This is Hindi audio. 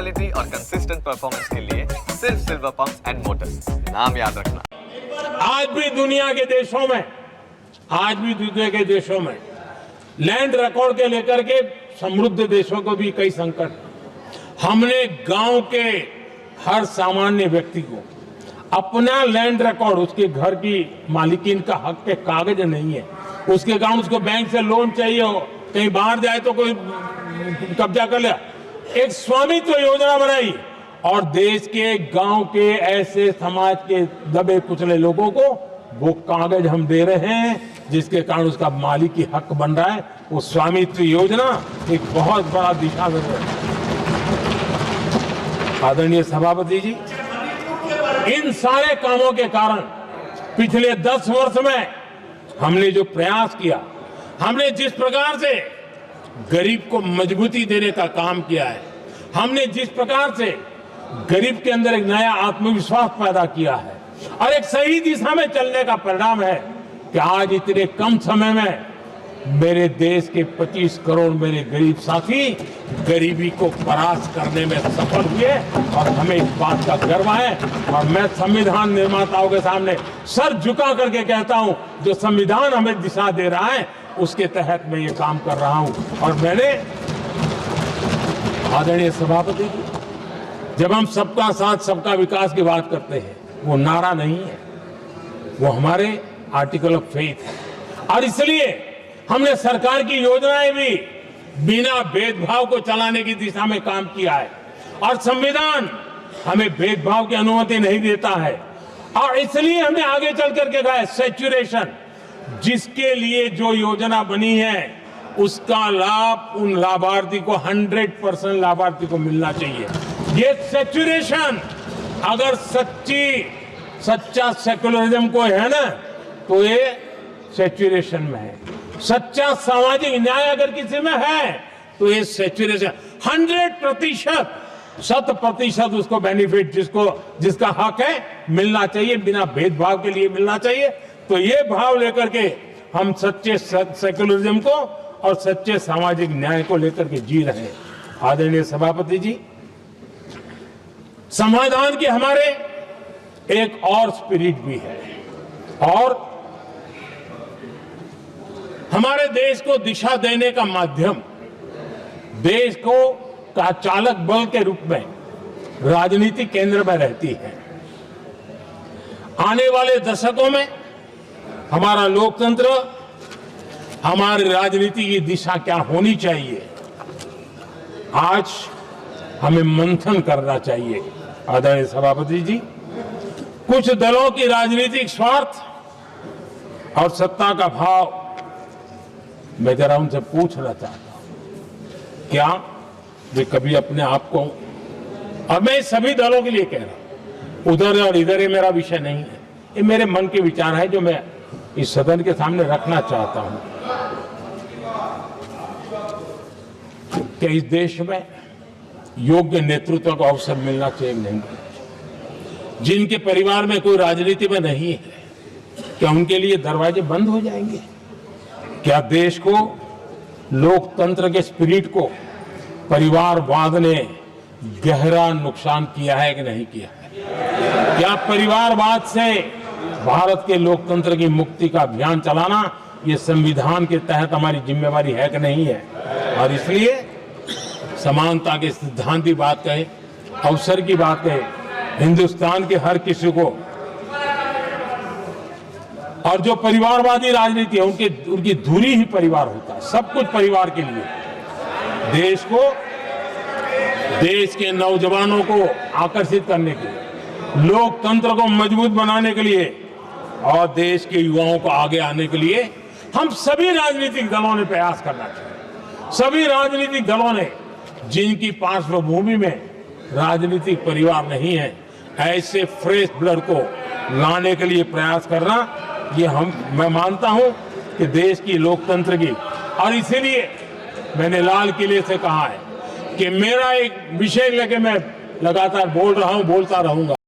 क्वालिटी और कंसिस्टेंट परफॉर्मेंस के लिए सिर्फ सिल्वर पंप्स एंड मोटर्स, नाम याद रखना। आज भी दुनिया के देशों में लैंड रिकॉर्ड के लेकर के समृद्ध देशों को भी कई संकट। हमने गांव के हर सामान्य व्यक्ति को अपना लैंड रिकॉर्ड, उसके घर की मालिकीन का हक के कागज नहीं है, उसके कारण उसको बैंक से लोन चाहिए हो, कहीं बाहर जाए तो कोई कब्जा कर लिया, एक स्वामित्व योजना बनाई और देश के गांव के ऐसे समाज के दबे कुचले लोगों को वो कागज हम दे रहे हैं जिसके कारण उसका मालिकी हक बन रहा है। वो स्वामित्व योजना एक बहुत बड़ा दिशा दे रही है। आदरणीय सभापति जी, इन सारे कामों के कारण पिछले 10 वर्ष में हमने जो प्रयास किया, हमने जिस प्रकार से गरीब को मजबूती देने का काम किया है, हमने जिस प्रकार से गरीब के अंदर एक नया आत्मविश्वास पैदा किया है और एक सही दिशा में चलने का परिणाम है कि आज इतने कम समय में मेरे देश के 25 करोड़ मेरे गरीब साथी गरीबी को परास्त करने में सफल हुए और हमें इस बात का गर्व है। और मैं संविधान निर्माताओं के सामने सर झुका करके कहता हूं, जो संविधान हमें दिशा दे रहा है उसके तहत मैं ये काम कर रहा हूं। और मैंने, आदरणीय सभापति जी, जब हम सबका साथ सबका विकास की बात करते हैं, वो नारा नहीं है, वो हमारे आर्टिकल ऑफ फेथ है। और इसलिए हमने सरकार की योजनाएं भी बिना भेदभाव को चलाने की दिशा में काम किया है और संविधान हमें भेदभाव की अनुमति नहीं देता है। और इसलिए हमने आगे चल करके कहा है सैचुरेशन, जिसके लिए जो योजना बनी है उसका लाभ उन लाभार्थी को 100% लाभार्थी को मिलना चाहिए। ये सैचुरेशन अगर सच्चा सेकुलरिज्म को है ना, तो ये सैचुरेशन में है। सच्चा सामाजिक न्याय अगर किसी में है तो ये सैचुरेशन 100% उसको बेनिफिट, जिसका हक है, मिलना चाहिए, बिना भेदभाव के लिए मिलना चाहिए। तो ये भाव लेकर के हम सच्चे सेकुलरिज्म को और सच्चे सामाजिक न्याय को लेकर के जी रहे हैं। आदरणीय सभापति जी, समाधान के हमारे एक और स्पिरिट भी है और हमारे देश को दिशा देने का माध्यम, देश को का चालक बल के रूप में राजनीति केंद्र में रहती है। आने वाले दशकों में हमारा लोकतंत्र, हमारी राजनीति की दिशा क्या होनी चाहिए, आज हमें मंथन करना चाहिए। आदरणीय सभापति जी, कुछ दलों की राजनीतिक स्वार्थ और सत्ता का भाव, मैं जरा उनसे पूछना चाहता हूं, क्या वे कभी अपने आप को, और मैं सभी दलों के लिए कह रहा हूं, उधर और इधर ये मेरा विषय नहीं है, ये मेरे मन के विचार है जो मैं इस सदन के सामने रखना चाहता हूं कि इस देश में योग्य नेतृत्व का अवसर मिलना चाहिए नहीं। जिनके परिवार में कोई राजनीति में नहीं है, क्या उनके लिए दरवाजे बंद हो जाएंगे? क्या देश को, लोकतंत्र के स्पिरिट को परिवारवाद ने गहरा नुकसान किया है कि नहीं किया है? क्या परिवारवाद से भारत के लोकतंत्र की मुक्ति का अभियान चलाना ये संविधान के तहत हमारी जिम्मेवारी है कि नहीं है? और इसलिए समानता के सिद्धांत की बात कहे, अवसर की बात कहे, हिंदुस्तान के हर किसी को, और जो परिवारवादी राजनीति है उनकी धुरी ही परिवार होता है, सब कुछ परिवार के लिए। देश को, देश के नौजवानों को आकर्षित करने के लिए, लोकतंत्र को मजबूत बनाने के लिए और देश के युवाओं को आगे आने के लिए हम सभी राजनीतिक दलों ने प्रयास करना चाहिए। सभी राजनीतिक दलों ने, जिनकी पार्श्वभूमि में राजनीतिक परिवार नहीं है, ऐसे फ्रेश ब्लड को लाने के लिए प्रयास करना, ये मैं मानता हूं कि देश की लोकतंत्र की, और इसीलिए मैंने लाल किले से कहा है कि मेरा एक विषय लेके मैं लगातार बोल रहा हूं, बोलता रहूंगा।